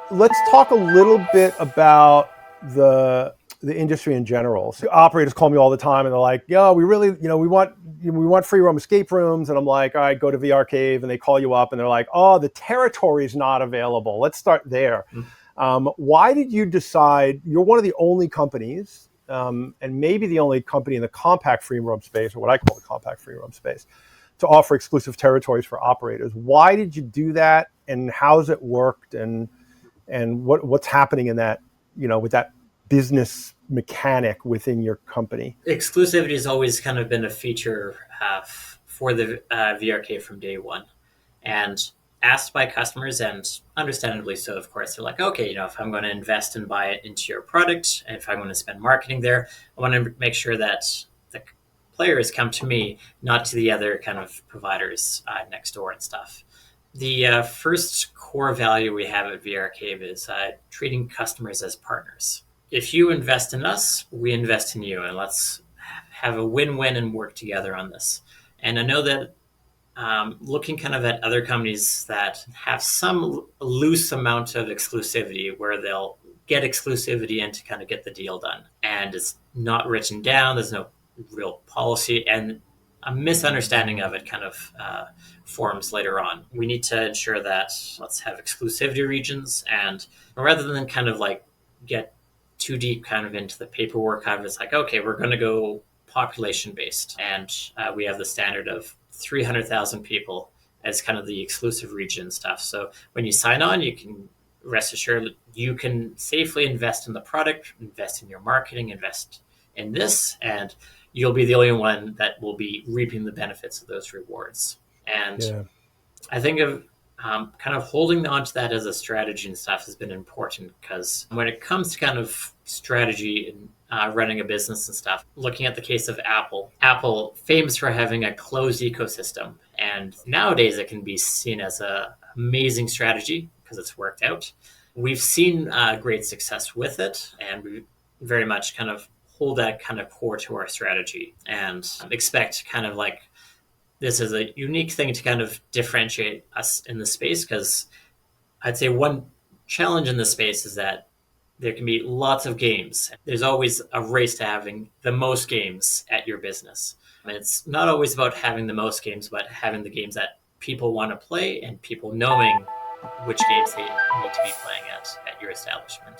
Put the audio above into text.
Let's talk a little bit about the industry in general. So operators call me all the time and they're like, "Yo, we really, we want free roam escape rooms." And I'm like, "All right, go to vrCAVE." And they call you up and they're like, "Oh, the Territory is not available. Let's start there." Why did you decide? You're one of the only companies, and maybe the only company in the compact free roam space, or what I call the compact free roam space, to offer exclusive territories for operators. Why did you do that, and how's it worked, and what's happening in that, with that business mechanic within your company? Exclusivity has always kind of been a feature for the vrCAVE from day one. And asked by customers, and understandably so, of course, they're like, okay, if I'm going to invest and buy it into your product, and if I'm going to spend marketing there, I want to make sure that the players come to me, not to the other kind of providers next door and stuff. The first core value we have at vrCAVE is treating customers as partners. If you invest in us, we invest in you, and let's have a win-win and work together on this. And I know that looking kind of at other companies that have some loose amount of exclusivity where they'll get exclusivity in to kind of get the deal done. And it's not written down, there's no real policy, and a misunderstanding of it kind of forms later on. We need to ensure that let's have exclusivity regions, and rather than kind of like get too deep kind of into the paperwork of it, it's like, okay, we're going to go population based, and we have the standard of 300,000 people as kind of the exclusive region stuff. So when you sign on, you can rest assured that you can safely invest in the product, invest in your marketing, invest in this, and you'll be the only one that will be reaping the benefits of those rewards. And Yeah. I think of kind of holding on to that as a strategy and stuff has been important, because when it comes to kind of strategy and running a business and stuff, looking at the case of Apple famous for having a closed ecosystem. And nowadays it can be seen as an amazing strategy because it's worked out. We've seen great success with it, and we very much kind of hold that kind of core to our strategy and expect kind of like this is a unique thing to kind of differentiate us in the space, because I'd say one challenge in the space is that there can be lots of games. There's always a race to having the most games at your business. And it's not always about having the most games, but having the games that people want to play and people knowing which games they need to be playing at your establishment.